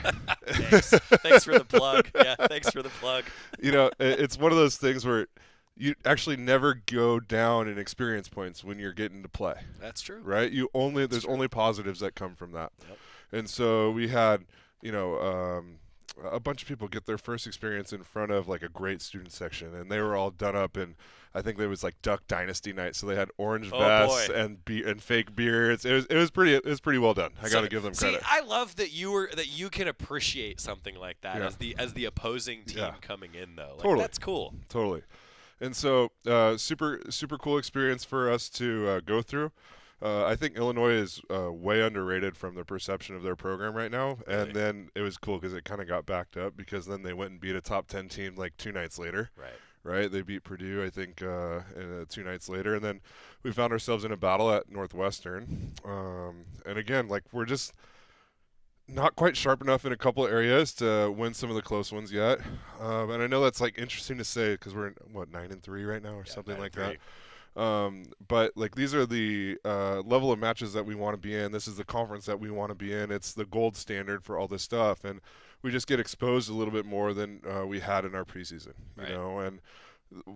Thanks for the plug. Yeah, thanks for the plug. It's one of those things where you actually never go down in experience points when you're getting to play. That's true. Right? There's only positives that come from that. Yep. And so we had, a bunch of people get their first experience in front of like a great student section, and they were all done up in, I think there was like Duck Dynasty night, so they had orange vests and fake beards. It was pretty well done. I got to give them credit. See, I love that you can appreciate something like that as the opposing team coming in though. Like, totally. That's cool. Totally. And so super cool experience for us to go through. I think Illinois is way underrated from the perception of their program right now. And then it was cool because it kind of got backed up because then they went and beat a top 10 team like 2 nights later. right? They beat Purdue, I think, 2 nights later. And then we found ourselves in a battle at Northwestern. And again, like, we're just not quite sharp enough in a couple of areas to win some of the close ones yet. And I know that's, like, interesting to say because we're, 9-3 right now or something like that. But like, these are the level of matches that we want to be in. This is the conference that we want to be in. It's the gold standard for all this stuff, and we just get exposed a little bit more than we had in our preseason. You know, and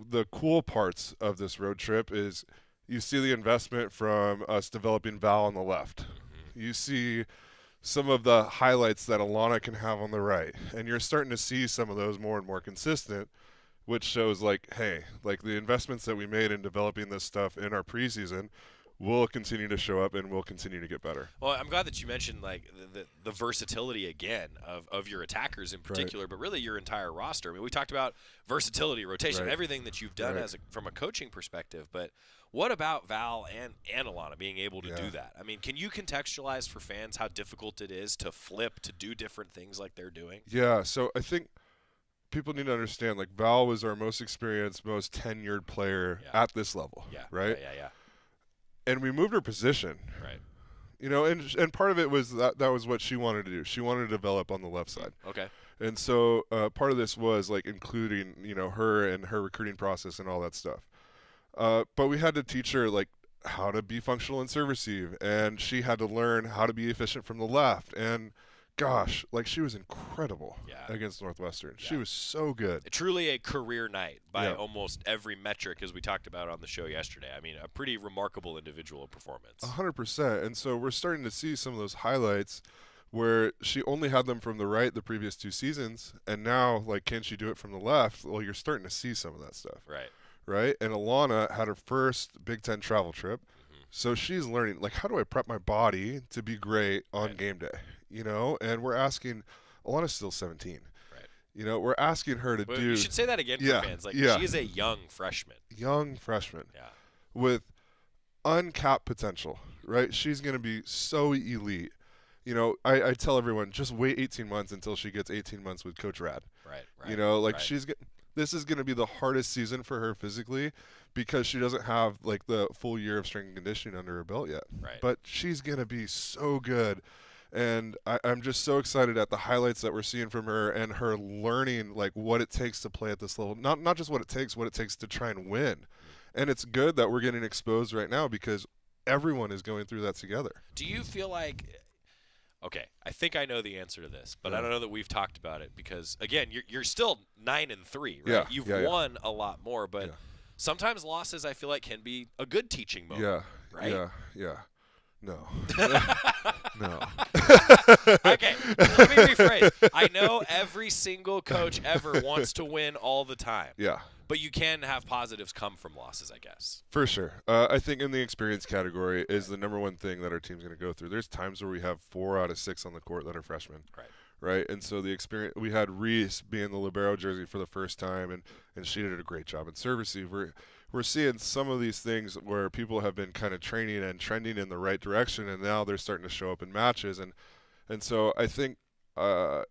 the cool parts of this road trip is you see the investment from us developing Val on the left. You see some of the highlights that Alana can have on the right, and you're starting to see some of those more and more consistent, which shows, like, hey, like, the investments that we made in developing this stuff in our preseason will continue to show up and will continue to get better. Well, I'm glad that you mentioned, like, the versatility again of your attackers in particular, but really your entire roster. I mean, we talked about versatility, rotation, everything that you've done from a coaching perspective, but what about Val and Alana being able to do that? I mean, can you contextualize for fans how difficult it is to flip, to do different things like they're doing? Yeah, so I think people need to understand, like, Val was our most experienced, most tenured player at this level, right? Yeah. And we moved her position. Right. You know, and part of it was that was what she wanted to do. She wanted to develop on the left side. Okay. And so part of this was, like, including, you know, her and her recruiting process and all that stuff. But we had to teach her, like, how to be functional and serve receive, and she had to learn how to be efficient from the left. And gosh, like, she was incredible against Northwestern. She was so good. Truly a career night by almost every metric, as we talked about on the show yesterday. I mean, a pretty remarkable individual performance. 100%. And so we're starting to see some of those highlights where she only had them from the right the previous 2 seasons, and now, like, can she do it from the left? Well, you're starting to see some of that stuff. Right? And Alana had her first Big Ten travel trip. So she's learning, like, how do I prep my body to be great on game day? You know, and we're asking, Alana's still 17. You know, we're asking her to do. You should say that again for fans. Like, she is a young freshman. Young freshman. With uncapped potential, right? She's going to be so elite. You know, I tell everyone, just wait 18 months until she gets 18 months with Coach Rad. You know, like, this is going to be the hardest season for her physically because she doesn't have, like, the full year of strength and conditioning under her belt yet. But she's going to be so good. And I'm just so excited at the highlights that we're seeing from her and her learning, like, what it takes to play at this level. Not just what it takes to try and win. And it's good that we're getting exposed right now because everyone is going through that together. Do you feel like – okay, I think I know the answer to this, but I don't know that we've talked about it because, again, you're still 9-3, right? You've won a lot more, but sometimes losses, I feel like, can be a good teaching moment, right? Yeah. No. No. Okay, let me rephrase. I know every single coach ever wants to win all the time. But you can have positives come from losses, I guess. For sure. I think in the experience category is the number one thing that our team's going to go through. There's times where we have 4 out of 6 on the court that are freshmen. Right? And so the experience, we had Reese be in the libero jersey for the first time, and she did a great job in serve receive. We're seeing some of these things where people have been kind of training and trending in the right direction, and now they're starting to show up in matches. And so I think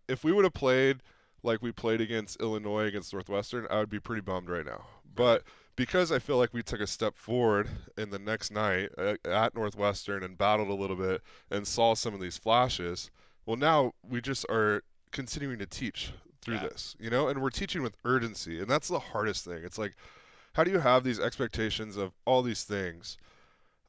if we would have played like we played against Illinois, against Northwestern, I would be pretty bummed right now. But because I feel like we took a step forward in the next night at Northwestern and battled a little bit and saw some of these flashes, well, now we just are continuing to teach through this, you know, and we're teaching with urgency. And that's the hardest thing. It's like, how do you have these expectations of all these things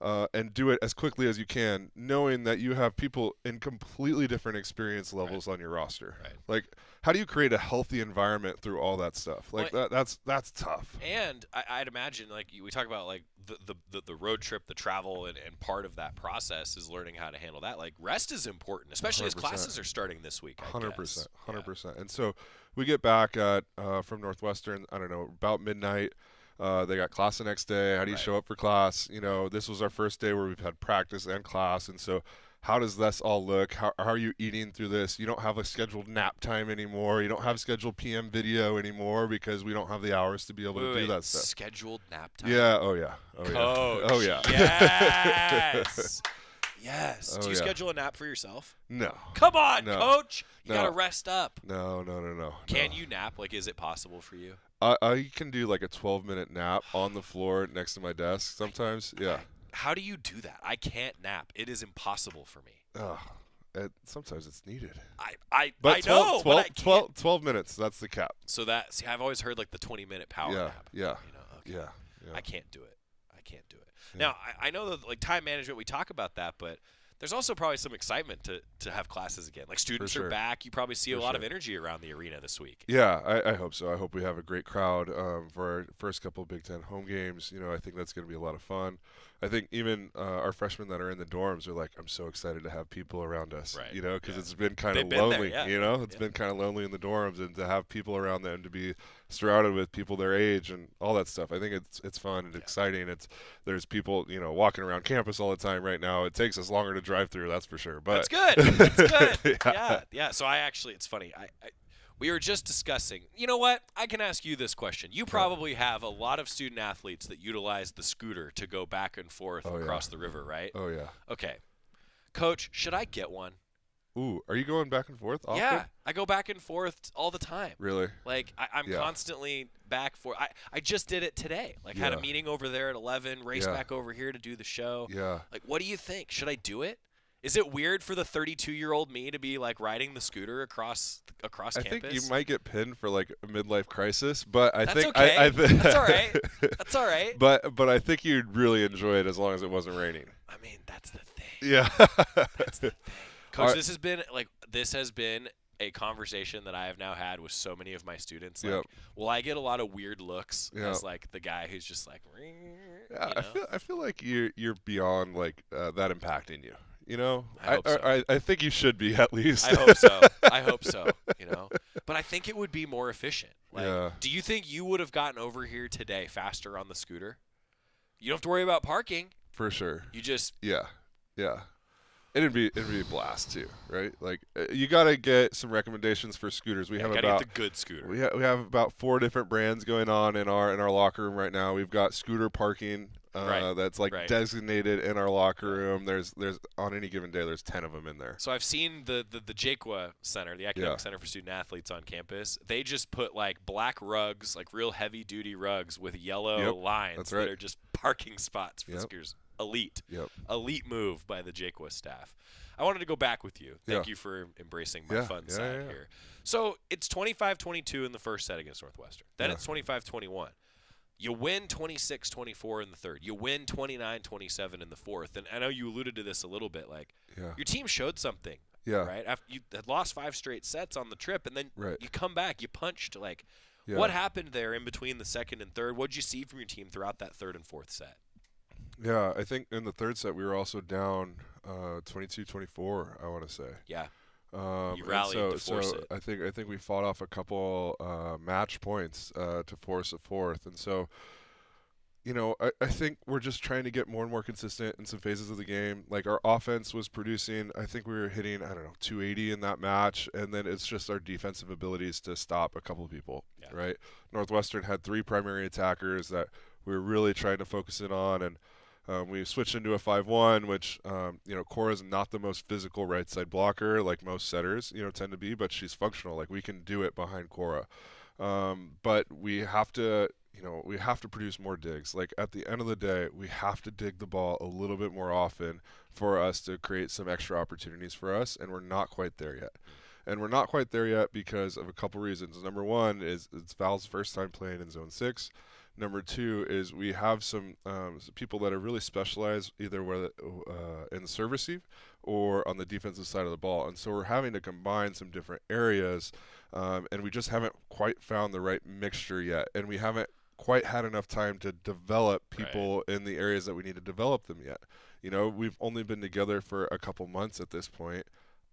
and do it as quickly as you can, knowing that you have people in completely different experience levels on your roster? Like, how do you create a healthy environment through all that stuff? Like, that's tough. And I'd imagine, like, we talk about, like, the road trip, the travel, and part of that process is learning how to handle that. Like, rest is important, especially 100%. As classes are starting this week. 100%. And so we get back from Northwestern, I don't know, about midnight. They got class the next day. How do you show up for class? You know, this was our first day where we've had practice and class. And so how does this all look? How are you eating through this? You don't have a scheduled nap time anymore. You don't have scheduled PM video anymore because we don't have the hours to be able to do that stuff. Scheduled nap time? Yeah. Oh, yeah. Coach. Oh, yeah. Yes. Yes. Oh, Do you yeah. schedule a nap for yourself? No. Come on, No. Coach. You No. got to rest up. No. Can you nap? Like, is it possible for you? I can do like a 12-minute nap on the floor next to my desk sometimes. Yeah. How do you do that? I can't nap. It is impossible for me. Sometimes it's needed. I But know, 12, but I can't. 12 minutes, that's the cap. So I've always heard like the 20-minute power nap. Yeah. Okay. I can't do it. Now, I know that like time management, we talk about that, but there's also probably some excitement to have classes again. Like students are back. You probably see a lot of energy around the arena this week. Yeah, I hope so. I hope we have a great crowd for our first couple of Big Ten home games. I think that's going to be a lot of fun. I think even our freshmen that are in the dorms are like, I'm so excited to have people around us, right. Because it's been kind of They've been lonely, there, It's been kind of lonely in the dorms, and to have people around them, to be surrounded with people their age and all that stuff. I think it's fun and exciting. There's people, walking around campus all the time right now. It takes us longer to drive through, that's for sure. But that's good. That's good. Yeah. Yeah. So it's funny. We were just discussing, you know what? I can ask you this question. You probably have a lot of student athletes that utilize the scooter to go back and forth across the river, right? Oh, yeah. Okay. Coach, should I get one? Ooh, are you going back and forth often? Yeah, I go back and forth all the time. Really? Like, I'm constantly back for. I just did it today. Like, had a meeting over there at 11, raced back over here to do the show. Yeah. Like, what do you think? Should I do it? Is it weird for the 32-year-old me to be like riding the scooter across campus? I think you might get pinned for like a midlife crisis, but That's think okay. That's all right. That's all right. But I think you'd really enjoy it as long as it wasn't raining. I mean, that's the thing. Yeah. That's the thing. Coach, this has been a conversation that I have now had with so many of my students. Like, will I get a lot of weird looks as like the guy who's just like? Yeah, I feel like you're beyond like that impacting you. I hope so. I think you should be at least. I hope so. I hope so. But I think it would be more efficient. Like, do you think you would have gotten over here today faster on the scooter? You don't have to worry about parking. For sure. You just yeah. It'd be a blast too, right? Like you got to get some recommendations for scooters. We have get the good scooter. We have about 4 different brands going on in our locker room right now. We've got scooter parking that's like designated in our locker room. There's on any given day there's 10 of them in there. So I've seen the JQA Center, the Academic Center for Student Athletes on campus. They just put like black rugs, like real heavy duty rugs with yellow lines that are just parking spots for scooters. Elite move by the JQuest staff. I wanted to go back with you. Thank you for embracing my fun side here. So it's 25-22 in the first set against Northwestern. Then it's 25-21. You win 26-24 in the third. You win 29-27 in the fourth. And I know you alluded to this a little bit. Like your team showed something. Yeah. Right. After you had lost 5 straight sets on the trip, and then you come back, you punched. Like, Yeah. What happened there in between the second and third? What did you see from your team throughout that third and fourth set? Yeah, I think in the third set we were also down 22-24, I want to say. Yeah. You rallied to force it. I think we fought off a couple match points to force a fourth. And so, you know, I think we're just trying to get more and more consistent in some phases of the game. Like our offense was producing, I think we were hitting, 280 in that match. And then it's just our defensive abilities to stop a couple of people, right? Northwestern had 3 primary attackers that we were really trying to focus in on. And we switched into a 5-1, which, Cora's not the most physical right side blocker like most setters, tend to be, but she's functional. Like we can do it behind Cora. But we have to, we have to produce more digs. Like at the end of the day, we have to dig the ball a little bit more often for us to create some extra opportunities for us. And we're not quite there yet. And we're not quite there yet because of a couple reasons. Number one is it's Val's first time playing in Zone 6. Number 2 is we have some people that are really specialized either in the serve receive or on the defensive side of the ball. And so we're having to combine some different areas, and we just haven't quite found the right mixture yet. And we haven't quite had enough time to develop people in the areas that we need to develop them yet. We've only been together for a couple months at this point.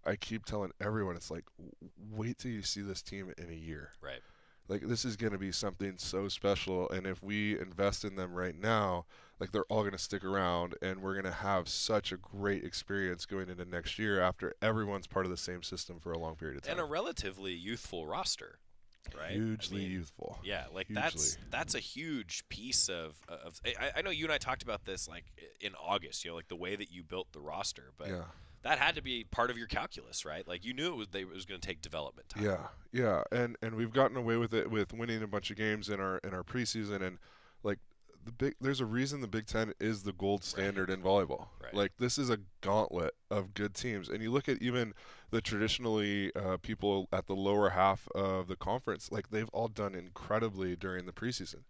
I keep telling everyone, it's like, wait till you see this team in a year. Right. Like, this is going to be something so special, and if we invest in them right now, like, they're all going to stick around, and we're going to have such a great experience going into next year after everyone's part of the same system for a long period of time. And a relatively youthful roster. right? Hugely youthful. Yeah, like Hugely. that's a huge piece of I know you and I talked about this like in August, like the way that you built the roster, but that had to be part of your calculus, right? Like you knew it was going to take development time. Yeah, and we've gotten away with it with winning a bunch of games in our preseason, and like there's a reason the Big Ten is the gold standard in volleyball. Right. Like this is a gauntlet of good teams, and you look at even the traditionally people at the lower half of the conference, like they've all done incredibly during the preseason.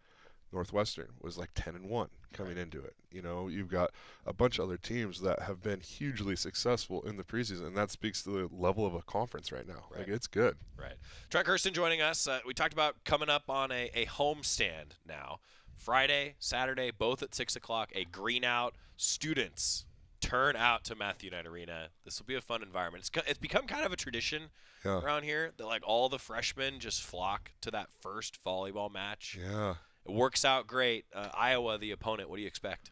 Northwestern was like 10-1 coming into it. You've got a bunch of other teams that have been hugely successful in the preseason, and that speaks to the level of a conference right now. Right. Like it's good. Right. Trent Kersten joining us. We talked about coming up on a homestand now. Friday, Saturday, both at 6 o'clock, a green out. Students turn out to Matthew Knight Arena. This will be a fun environment. It's become kind of a tradition around here that like all the freshmen just flock to that first volleyball match. Yeah. It works out great. Iowa, the opponent. What do you expect?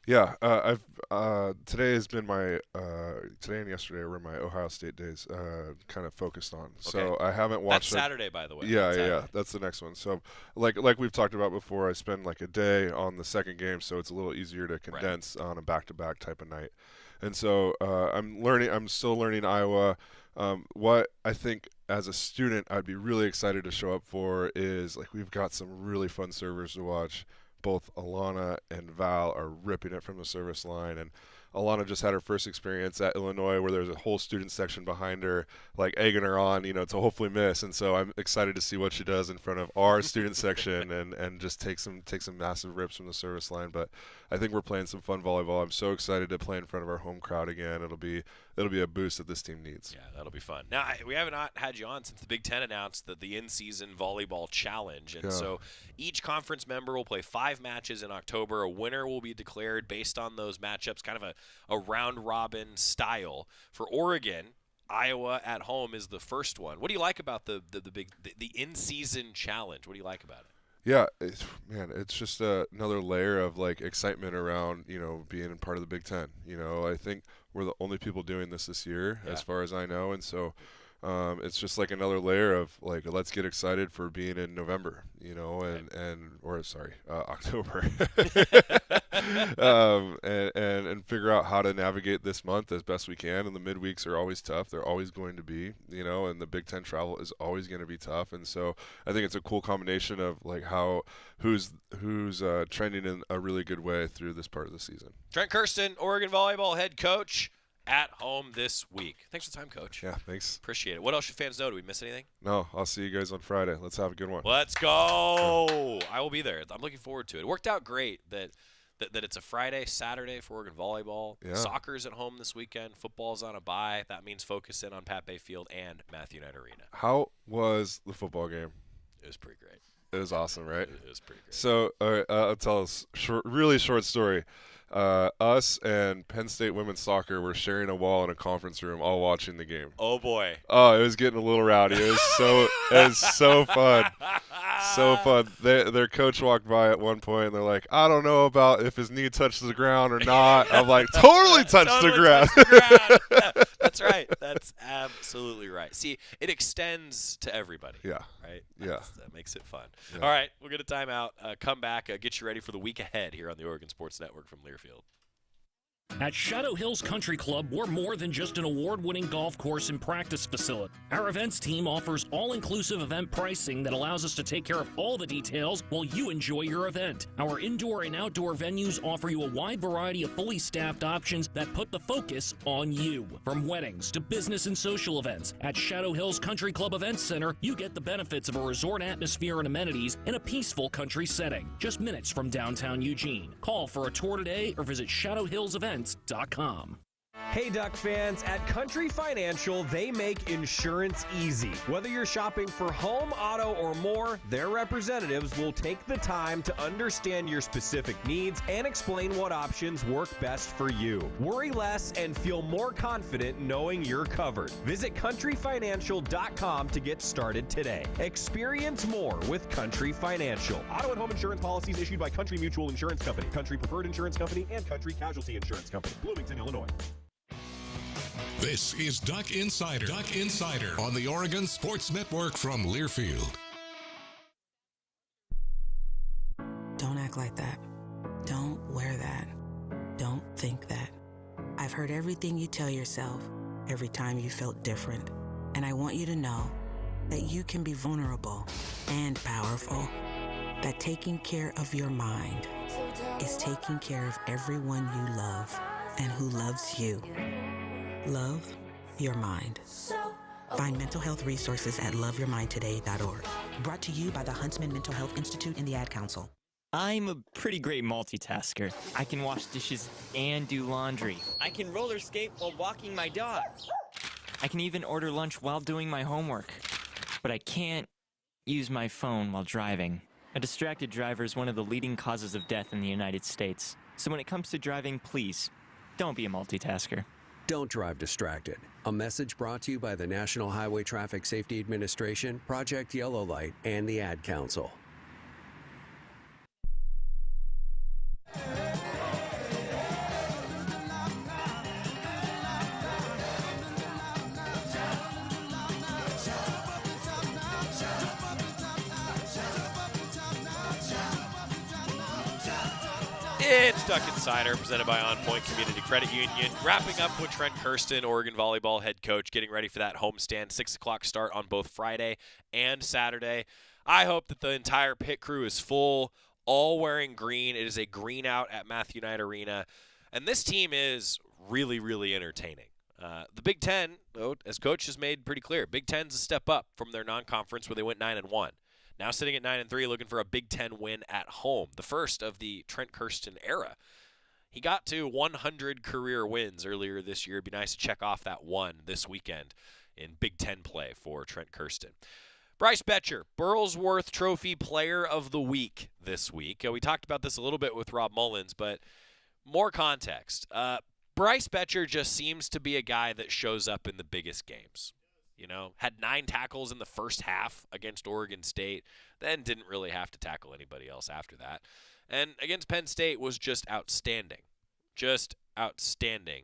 Yeah, I've today has been my today and yesterday were my Ohio State days. Kind of focused on. So I haven't watched. That's Saturday, by the way. Yeah, that's the next one. So like we've talked about before, I spend like a day on the second game, so it's a little easier to condense on a back-to-back type of night. And so I'm still learning Iowa. What I think as a student I'd be really excited to show up for is like we've got some really fun servers to watch. Both Alana and Val are ripping it from the service line, and Alana just had her first experience at Illinois where there's a whole student section behind her, like egging her on, to hopefully miss. And so I'm excited to see what she does in front of our student section and just take some massive rips from the service line. But I think we're playing some fun volleyball. I'm so excited to play in front of our home crowd again. It'll be a boost that this team needs. Yeah, that'll be fun. Now, we have not had you on since the Big Ten announced the in-season volleyball challenge. And so each conference member will play 5 matches in October. A winner will be declared based on those matchups, kind of a round-robin style. For Oregon, Iowa at home is the first one. What do you like about the in-season challenge? What do you like about it? Yeah, it's just another layer of like excitement around being part of the Big Ten. I think we're the only people doing this year, as far as I know, and so it's just like another layer of like let's get excited for being in November, October, and figure out how to navigate this month as best we can. And the midweeks are always tough; they're always going to be, and the Big Ten travel is always going to be tough. And so I think it's a cool combination of like who's trending in a really good way through this part of the season. Trent Kersten, Oregon volleyball head coach, at home this week. Thanks for the time, Coach. Yeah, thanks. Appreciate it. What else should fans know? Do we miss anything? No, I'll see you guys on Friday. Let's have a good one. Let's go. I will be there. I'm looking forward to it. It worked out great that it's a Friday, Saturday for Oregon volleyball. Yeah. Soccer's at home this weekend. Football's on a bye. That means focus in on Pat Bay Field and Matthew Knight Arena. How was the football game? It was pretty great. It was awesome, right? It was pretty great. So I'll tell a really short story. Us and Penn State women's soccer were sharing a wall in a conference room, all watching the game. Oh boy! Oh, it was getting a little rowdy. It was so fun, so fun. Their coach walked by at one point, and they're like, "I don't know about if his knee touched the ground or not." I'm like, "Totally touched the ground." Yeah, that's right. That's absolutely right. See, it extends to everybody. Yeah. Right. That makes it fun. Yeah. All right, we're gonna time out. Come back. Get you ready for the week ahead here on the Oregon Sports Network from Learfield. At Shadow Hills Country Club, we're more than just an award-winning golf course and practice facility. Our events team offers all-inclusive event pricing that allows us to take care of all the details while you enjoy your event. Our indoor and outdoor venues offer you a wide variety of fully staffed options that put the focus on you. From weddings to business and social events, at Shadow Hills Country Club Events Center, you get the benefits of a resort atmosphere and amenities in a peaceful country setting, just minutes from downtown Eugene. Call for a tour today or visit shadowhillsevents.com. Hey Duck fans, at Country Financial, they make insurance easy. Whether you're shopping for home, auto, or more, their representatives will take the time to understand your specific needs and explain what options work best for you. Worry less and feel more confident knowing you're covered. Visit countryfinancial.com to get started today. Experience more with Country Financial. Auto and home insurance policies issued by Country Mutual Insurance Company, Country Preferred Insurance Company, and Country Casualty Insurance Company, Bloomington, Illinois. This is Duck Insider on the Oregon Sports Network from Learfield. I've heard everything you tell yourself every time you felt different. And I want you to know that you can be vulnerable and powerful. That taking care of your mind is taking care of everyone you love and who loves you. Love your mind. Find mental health resources at loveyourmindtoday.org. Brought to you by the Huntsman Mental Health Institute and the Ad Council. I'm a pretty great multitasker. I can wash dishes and do laundry. I can roller skate while walking my dog. I can even order lunch while doing my homework. But I can't use my phone while driving. A distracted driver is one of the leading causes of death in the United States. So when it comes to driving, please, don't be a multitasker. Don't drive distracted. A message brought to you by the National Highway Traffic Safety Administration, Project Yellow Light, and the Ad Council. It's Duck Insider, presented by OnPoint Community Credit Union. Wrapping up with Trent Kersten, Oregon Volleyball head coach, getting ready for that homestand, 6 o'clock start on both Friday and Saturday. I hope that the entire pit crew is full, all wearing green. It is a green out at Matthew Knight Arena. And this team is really, really entertaining. The Big Ten, though, as coach has made pretty clear, Big Ten's a step up from their non-conference where they went 9-1. Now sitting at 9-3, looking for a Big Ten win at home, the first of the Trent Kersten era. He got to 100 career wins earlier this year. It'd be nice to check off that one this weekend in Big Ten play for Trent Kersten. Bryce Betcher, Burlsworth Trophy Player of the Week this week. We talked about this a little bit with Rob Mullens, but more context. Bryce Betcher just seems to be a guy that shows up in the biggest games. You know, had 9 tackles in the first half against Oregon State, then didn't really have to tackle anybody else after that. And against Penn State was just outstanding. Just outstanding.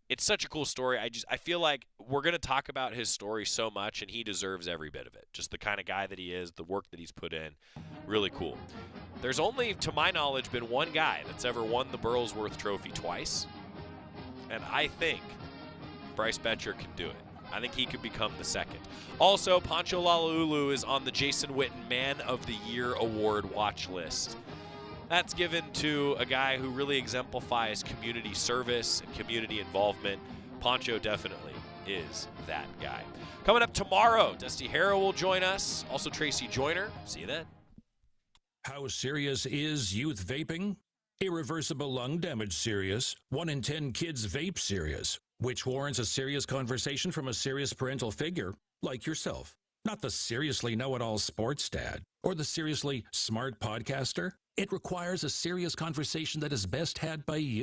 It's such a cool story. I feel like we're going to talk about his story so much, and he deserves every bit of it. Just the kind of guy that he is, the work that he's put in. Really cool. There's only, to my knowledge, been one guy that's ever won the Burlsworth Trophy twice. And I think Bryce Betcher can do it. I think he could become the second. Also, Pancho Lalulu is on the Jason Witten Man of the Year Award watch list. That's given to a guy who really exemplifies community service and community involvement. Pancho definitely is that guy. Coming up tomorrow, Dusty Harrow will join us. Also, Tracy Joyner. See you then. How serious is youth vaping? Irreversible lung damage serious. 1 in 10 kids vape serious, which warrants a serious conversation from a serious parental figure like yourself. Not the seriously know-it-all sports dad or the seriously smart podcaster. It requires a serious conversation that is best had by you.